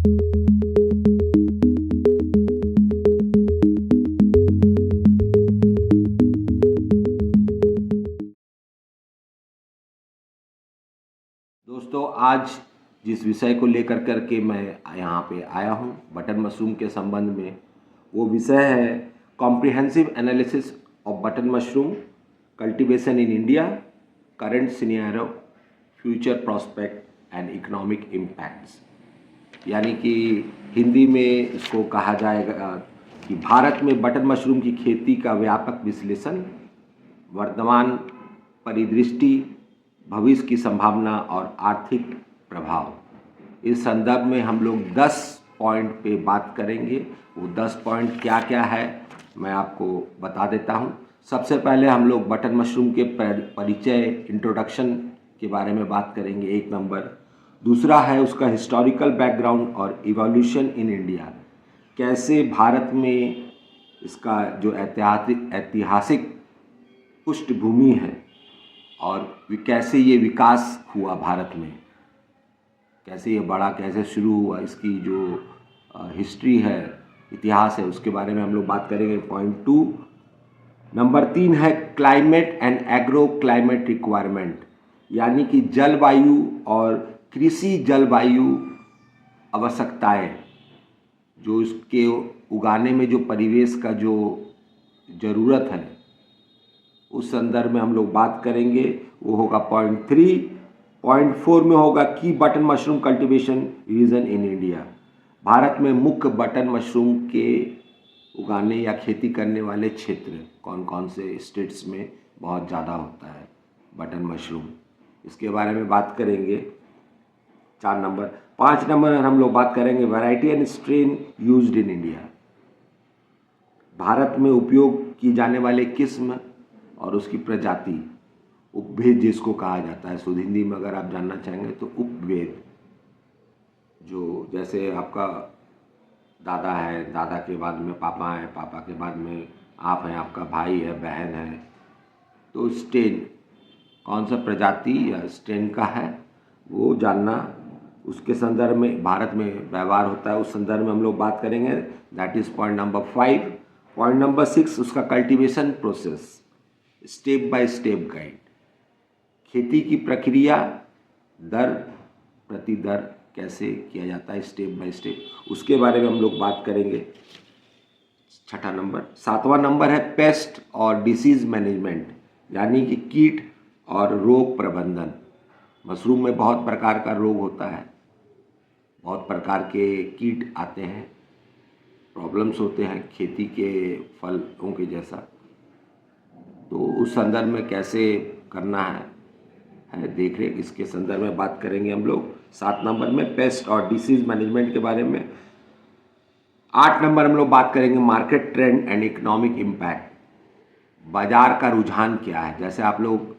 दोस्तों, आज जिस विषय को लेकर के मैं यहाँ पे आया हूँ बटन मशरूम के संबंध में, वो विषय है comprehensive analysis off button mushroom cultivation in India, current scenario, future prospect and economic impacts. यानी कि हिंदी में इसको कहा जाएगा कि भारत में बटन मशरूम की खेती का व्यापक विश्लेषण, वर्तमान परिदृष्टि, भविष्य की संभावना और आर्थिक प्रभाव। इस संदर्भ में हम लोग 10 पॉइंट पे बात करेंगे। वो 10 पॉइंट क्या क्या है मैं आपको बता देता हूँ। सबसे पहले हम लोग बटन मशरूम के परिचय, इंट्रोडक्शन के बारे में बात करेंगे, 1 नंबर। दूसरा है उसका हिस्टोरिकल बैकग्राउंड और इवोल्यूशन इन इंडिया, कैसे भारत में इसका जो ऐतिहासिक पृष्ठभूमि है और कैसे ये विकास हुआ भारत में, कैसे ये बड़ा, कैसे शुरू हुआ, इसकी जो हिस्ट्री है, इतिहास है, उसके बारे में हम लोग बात करेंगे। पॉइंट 2। नंबर 3 है climate and agro climate requirement, यानी कि जलवायु और कृषि जलवायु आवश्यकताएं, जो इसके उगाने में जो परिवेश का जो ज़रूरत है, उस संदर्भ में हम लोग बात करेंगे। वो होगा पॉइंट 3। पॉइंट 4 में होगा की button mushroom cultivation region in India, Bharat में मुख्य बटन मशरूम के उगाने या खेती करने वाले क्षेत्र कौन कौन से स्टेट्स में बहुत ज़्यादा होता है बटन मशरूम, इसके बारे में बात करेंगे। 4 नंबर। 5 नंबर हम लोग बात करेंगे variety and strain used in India, Bharat में उपयोग की जाने वाले किस्म और उसकी प्रजाति, उपभेद जिसको कहा जाता है, शुद्ध हिंदी में अगर आप जानना चाहेंगे तो उपभेद। जो जैसे आपका दादा है, दादा के बाद में पापा है, पापा के बाद में आप हैं, आपका भाई है, बहन है, तो स्ट्रेन कौन सा प्रजाति या स्ट्रेन का है वो जानना, उसके संदर्भ में भारत में व्यवहार होता है, उस संदर्भ में हम लोग बात करेंगे। That is point number 5। Point number 6 उसका cultivation process, step by step guide, खेती की प्रक्रिया, दर प्रति दर कैसे किया जाता है, स्टेप बाय स्टेप, उसके बारे में हम लोग बात करेंगे। 6ठा नंबर। 7वां नंबर है पेस्ट और डिसीज़ मैनेजमेंट, यानी कि कीट और रोग प्रबंधन। मशरूम में बहुत प्रकार का रोग होता है, बहुत प्रकार के कीट आते हैं, प्रॉब्लम्स होते हैं खेती के फलों के जैसा, तो उस संदर्भ में कैसे करना है देख रेख, इसके संदर्भ में बात करेंगे हम लोग। 7 नंबर में पेस्ट और डिसीज मैनेजमेंट के बारे में। 8 नंबर हम लोग बात करेंगे market trend and economic impact, बाजार का रुझान क्या है। जैसे आप लोग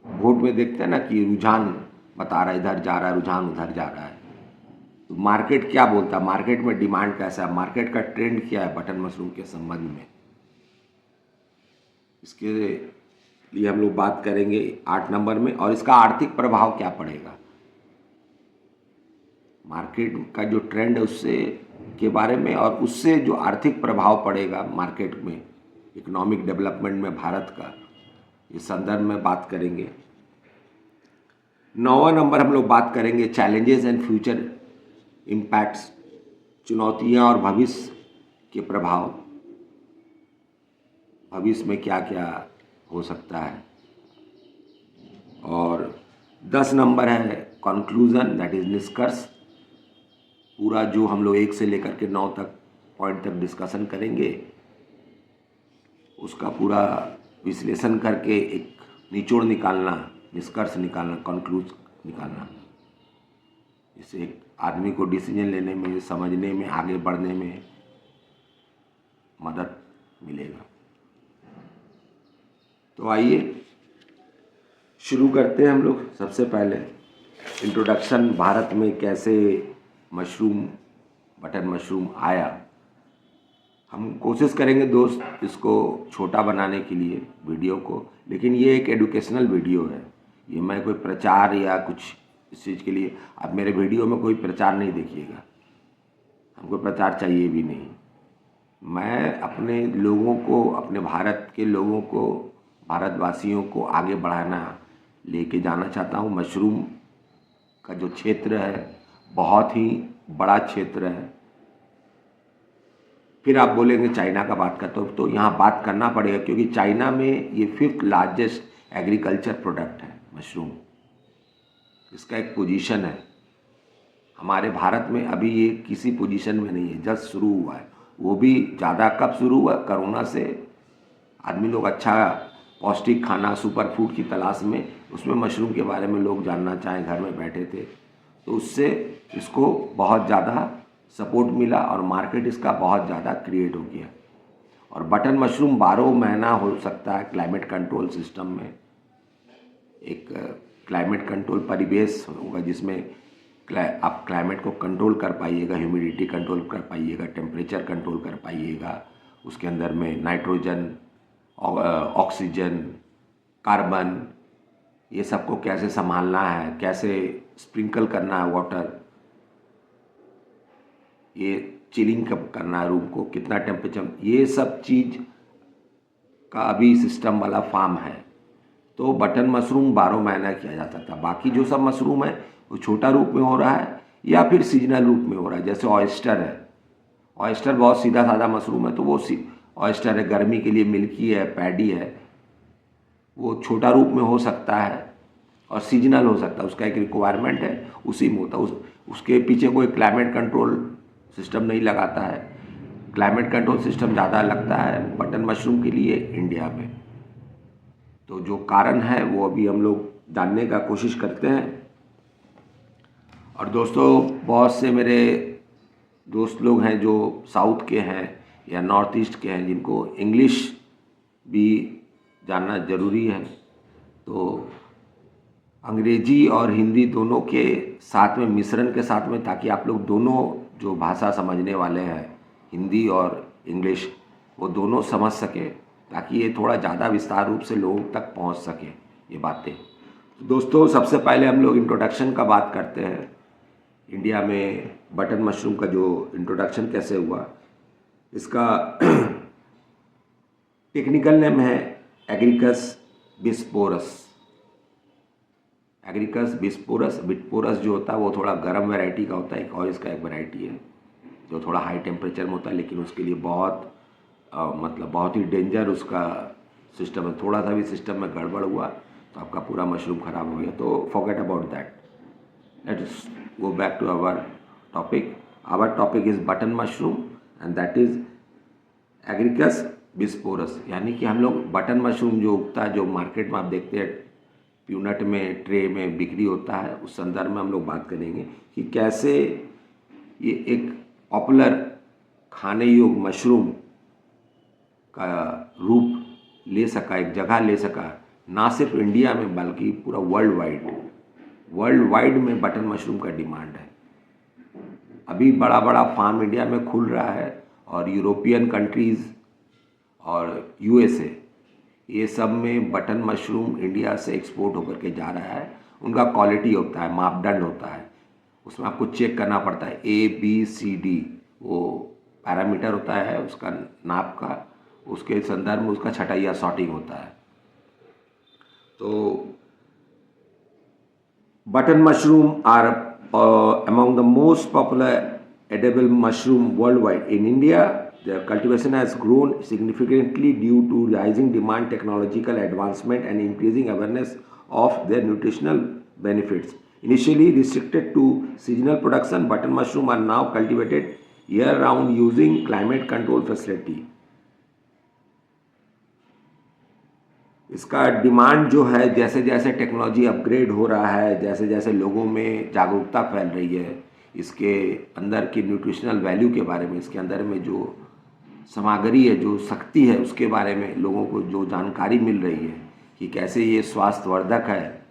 वोट में देखते हैं ना कि रुझान बता रहा है, इधर जा रहा है, रुझान उधर जा रहा है, तो मार्केट क्या बोलता है, मार्केट में डिमांड कैसा है, मार्केट का ट्रेंड क्या है बटन मशरूम के संबंध में, इसके लिए हम लोग बात करेंगे 8 नंबर में। और इसका आर्थिक प्रभाव क्या पड़ेगा, मार्केट का जो ट्रेंड है उससे के बारे में, और उससे जो आर्थिक प्रभाव पड़ेगा मार्केट में, इकोनॉमिक डेवलपमेंट में भारत का, इस संदर्भ में बात करेंगे। 9वां नंबर हम लोग बात करेंगे चैलेंजेस एंड फ्यूचर इम्पैक्ट्स, चुनौतियां और भविष्य के प्रभाव, भविष्य में क्या क्या हो सकता है। और 10 नंबर है कंक्लूजन, दैट इज निष्कर्ष, पूरा जो हम लोग 1 से लेकर के 9 तक पॉइंट तक डिस्कशन करेंगे, उसका पूरा विश्लेषण करके एक निचोड़ निकालना, निष्कर्ष निकालना, कंक्लूज निकालना, इससे एक आदमी को डिसीजन लेने में, समझने में, आगे बढ़ने में मदद मिलेगा। तो आइए शुरू करते हैं हम लोग। सबसे पहले इंट्रोडक्शन, भारत में कैसे मशरूम, बटन मशरूम आया। हम कोशिश करेंगे दोस्त इसको छोटा बनाने के लिए वीडियो को, लेकिन ये एक एजुकेशनल वीडियो है, ये मैं कोई प्रचार या कुछ इस चीज़ के लिए, आप मेरे वीडियो में कोई प्रचार नहीं देखिएगा, हमको प्रचार चाहिए भी नहीं। मैं अपने लोगों को, अपने भारत के लोगों को, भारतवासियों को आगे बढ़ाना, लेके जाना चाहता हूँ। मशरूम का जो क्षेत्र है बहुत ही बड़ा क्षेत्र है। फिर आप बोलेंगे चाइना का बात करता हूँ, तो यहाँ बात करना पड़ेगा क्योंकि चाइना में ये 5th लार्जेस्ट एग्रीकल्चर प्रोडक्ट है मशरूम। इसका एक पोजीशन है। हमारे भारत में अभी ये किसी पोजीशन में नहीं है, जस्ट शुरू हुआ है। वो भी ज़्यादा कब शुरू हुआ? कोरोना से आदमी लोग अच्छा पौष्टिक खाना, सुपर फूड की तलाश में, उसमें मशरूम के बारे में लोग जानना चाहें, घर में बैठे थे, तो उससे इसको बहुत ज़्यादा सपोर्ट मिला और मार्केट इसका बहुत ज़्यादा क्रिएट हो गया। और बटन मशरूम 12 महीना हो सकता है क्लाइमेट कंट्रोल सिस्टम में। एक क्लाइमेट कंट्रोल परिवेश होगा जिसमें आप क्लाइमेट को कंट्रोल कर पाइएगा, ह्यूमिडिटी कंट्रोल कर पाइएगा, टेम्परेचर कंट्रोल कर पाइएगा। उसके अंदर में नाइट्रोजन, ऑक्सीजन, कार्बन, ये सबको कैसे संभालना है, कैसे स्प्रिंकल करना है वाटर, ये चिलिंग कब करना है रूम को, कितना टेम्परेचर, ये सब चीज़ का अभी सिस्टम वाला फार्म है। तो बटन मशरूम 12 महीना किया जा सकता है। बाकी जो सब मशरूम है वो छोटा रूप में हो रहा है या फिर सीजनल रूप में हो रहा है। जैसे ऑयस्टर है, ऑयस्टर बहुत सीधा साधा मशरूम है, तो वो ऑयस्टर है, गर्मी के लिए मिल्की है, पैडी है, वो छोटा रूप में हो सकता है और सीजनल हो सकता है। उसका एक रिक्वायरमेंट है, उसी में होता है। उसके पीछे कोई क्लाइमेट कंट्रोल सिस्टम नहीं लगाता है। क्लाइमेट कंट्रोल सिस्टम ज़्यादा लगता है बटन मशरूम के लिए इंडिया में। तो जो कारण है वो अभी हम लोग जानने का कोशिश करते हैं। और दोस्तों, बहुत से मेरे दोस्त लोग हैं जो साउथ के हैं या नॉर्थ ईस्ट के हैं, जिनको इंग्लिश भी जानना ज़रूरी है। तो अंग्रेजी और हिंदी दोनों के साथ में, मिश्रण के साथ में, ताकि आप लोग दोनों जो भाषा समझने वाले हैं, हिंदी और इंग्लिश, वो दोनों समझ सके, ताकि ये थोड़ा ज़्यादा विस्तार रूप से लोगों तक पहुंच सके ये बातें। तो दोस्तों, सबसे पहले हम लोग इंट्रोडक्शन का बात करते हैं। इंडिया में बटन मशरूम का जो इंट्रोडक्शन कैसे हुआ, इसका टेक्निकल नेम है Agaricus bisporus. Agaricus bisporus. Bisporus जो होता है वो थोड़ा गर्म वैरायटी का होता है, एक और इसका एक वैरायटी है जो थोड़ा हाई टेम्परेचर में होता है, लेकिन उसके लिए बहुत मतलब बहुत ही डेंजर उसका सिस्टम है। थोड़ा सा भी सिस्टम में गड़बड़ हुआ तो आपका पूरा मशरूम ख़राब हो गया। तो forget about that, let's go back to our topic. Our topic is button mushroom and that is agaricus bisporus. यानी कि हम लोग बटन मशरूम जो उगता है, जो मार्केट में आप देखते हैं प्यूनट में, ट्रे में बिक्री होता है, उस संदर्भ में हम लोग बात करेंगे कि कैसे ये एक पॉपुलर खाने योग्य मशरूम का रूप ले सका, एक जगह ले सका, ना सिर्फ इंडिया में बल्कि पूरा वर्ल्ड वाइड में बटन मशरूम का डिमांड है। अभी बड़ा बड़ा फार्म इंडिया में खुल रहा है और यूरोपियन कंट्रीज़ और यूएसए, ये सब में बटन मशरूम इंडिया से एक्सपोर्ट होकर के जा रहा है। उनका क्वालिटी होता है, मापदंड होता है, उसमें आपको चेक करना पड़ता है ABCD, वो पैरामीटर होता है उसका नाप का, उसके संदर्भ में उसका छटाइया सॉर्टिंग होता है। तो button mushroom are among the most popular edible mushroom worldwide. In India, their cultivation has grown significantly due to rising demand, technological advancement, and increasing awareness of their nutritional benefits. Initially restricted to seasonal production, button mushroom are now cultivated year-round using climate control facility. इसका demand जो है, जैसे जैसे technology upgrade हो रहा है, जैसे जैसे लोगों में जागरूकता फैल रही है, इसके अंदर की न्यूट्रिशनल वैल्यू के बारे में, इसके अंदर में जो सामग्री है, जो शक्ति है, उसके बारे में लोगों को जो जानकारी मिल रही है कि कैसे ये स्वास्थ्यवर्धक है,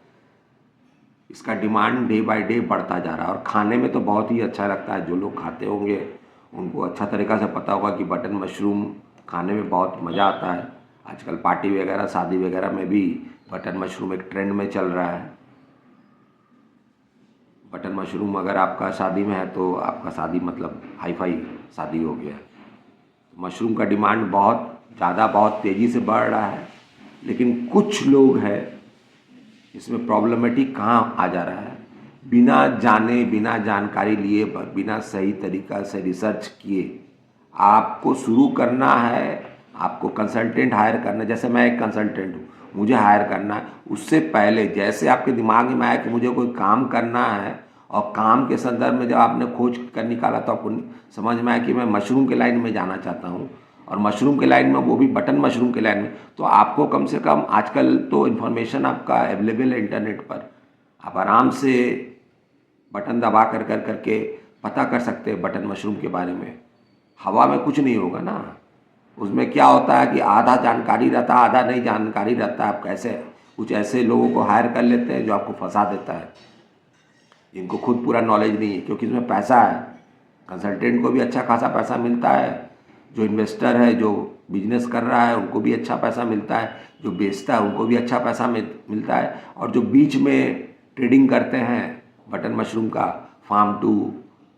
इसका डिमांड डे बाय डे बढ़ता जा रहा है। और खाने में तो बहुत ही अच्छा लगता है। जो लोग खाते होंगे उनको अच्छा तरीक़ा से पता होगा कि बटन मशरूम खाने में बहुत मज़ा आता है। आजकल पार्टी वगैरह, शादी वगैरह में भी बटन मशरूम एक ट्रेंड में चल रहा है। बटन मशरूम अगर आपका शादी में है तो आपका शादी मतलब हाई फाई शादी हो गया। मशरूम का डिमांड बहुत ज़्यादा बहुत तेज़ी से बढ़ रहा है, लेकिन कुछ लोग हैं इसमें प्रॉब्लमेटिक कहाँ आ जा रहा है, बिना जाने बिना जानकारी लिए बिना सही तरीक़ा से रिसर्च किए आपको शुरू करना है, आपको कंसल्टेंट हायर करना है। जैसे मैं एक कंसल्टेंट हूँ, मुझे हायर करना है, उससे पहले जैसे आपके दिमाग में आया कि मुझे कोई काम करना है और काम के संदर्भ में जब आपने खोज कर निकाला तो आपको समझ में आया कि मैं मशरूम के लाइन में जाना चाहता हूँ और मशरूम के लाइन में, वो भी बटन मशरूम के लाइन में, तो आपको कम से कम आजकल तो इन्फॉर्मेशन आपका अवेलेबल है इंटरनेट पर, आप आराम से बटन दबा कर करके पता कर सकते हैं बटन मशरूम के बारे में। हवा में कुछ नहीं होगा ना, उसमें क्या होता है कि आधा जानकारी रहता है आधा नहीं जानकारी रहता है। आप कैसे कुछ ऐसे लोगों को हायर कर लेते हैं जो आपको फंसा देता है, इनको खुद पूरा नॉलेज नहीं है, क्योंकि इसमें पैसा है, कंसल्टेंट को भी अच्छा खासा पैसा मिलता है, जो इन्वेस्टर है जो बिजनेस कर रहा है उनको भी अच्छा पैसा मिलता है, जो बेचता है उनको भी अच्छा पैसा मिलता है, और जो बीच में ट्रेडिंग करते हैं बटन मशरूम का, फार्म टू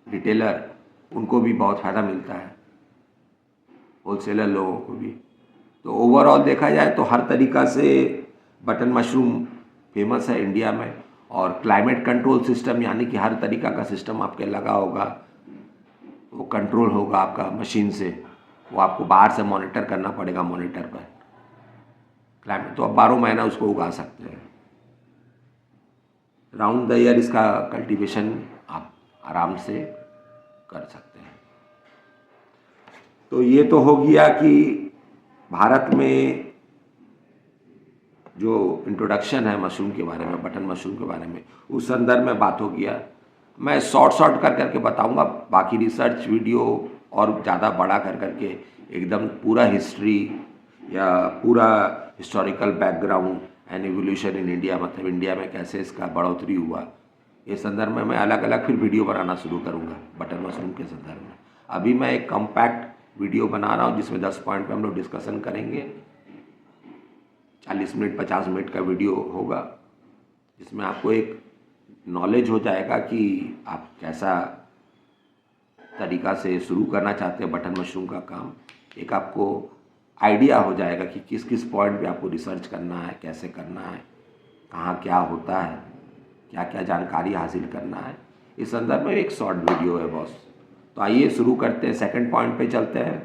रिटेलर, उनको भी बहुत फ़ायदा मिलता है, होलसेलर लोगों को भी। तो ओवरऑल देखा जाए तो हर तरीक़ा से बटन मशरूम फेमस है इंडिया में, और क्लाइमेट कंट्रोल सिस्टम यानी कि हर तरीक़ा का सिस्टम आपके लगा होगा, वो कंट्रोल होगा आपका मशीन से, वो आपको बाहर से मॉनिटर करना पड़ेगा मॉनिटर पर। क्लाइमेट तो आप 12 महीना उसको उगा सकते हैं, राउंड द ईयर इसका कल्टीवेशन आप आराम से कर सकते हैं। तो ये तो हो गया कि भारत में जो इंट्रोडक्शन है मशरूम के बारे में, बटन मशरूम के बारे में, उस संदर्भ में बात हो गया। मैं शॉर्ट कर करके बताऊंगा, बाकी रिसर्च वीडियो और ज़्यादा बड़ा कर करके एकदम पूरा हिस्ट्री या पूरा historical background and evolution in India, मतलब इंडिया में कैसे इसका बढ़ोतरी हुआ, इस संदर्भ में मैं अलग अलग फिर वीडियो बनाना शुरू करूँगा बटन मशरूम के संदर्भ में। अभी मैं एक कॉम्पैक्ट वीडियो बना रहा हूँ जिसमें 10 पॉइंट पे हम लोग डिस्कशन करेंगे। 40 मिनट 50 मिनट का वीडियो होगा, जिसमें आपको एक नॉलेज हो जाएगा कि आप कैसा तरीक़ा से शुरू करना चाहते हैं बटन मशरूम का काम। एक आपको आइडिया हो जाएगा कि किस किस पॉइंट पे आपको रिसर्च करना है, कैसे करना है, कहाँ क्या होता है, क्या क्या जानकारी हासिल करना है। इस संदर्भ में एक शॉर्ट वीडियो है बॉस। तो आइए शुरू करते हैं, सेकंड पॉइंट पे चलते हैं।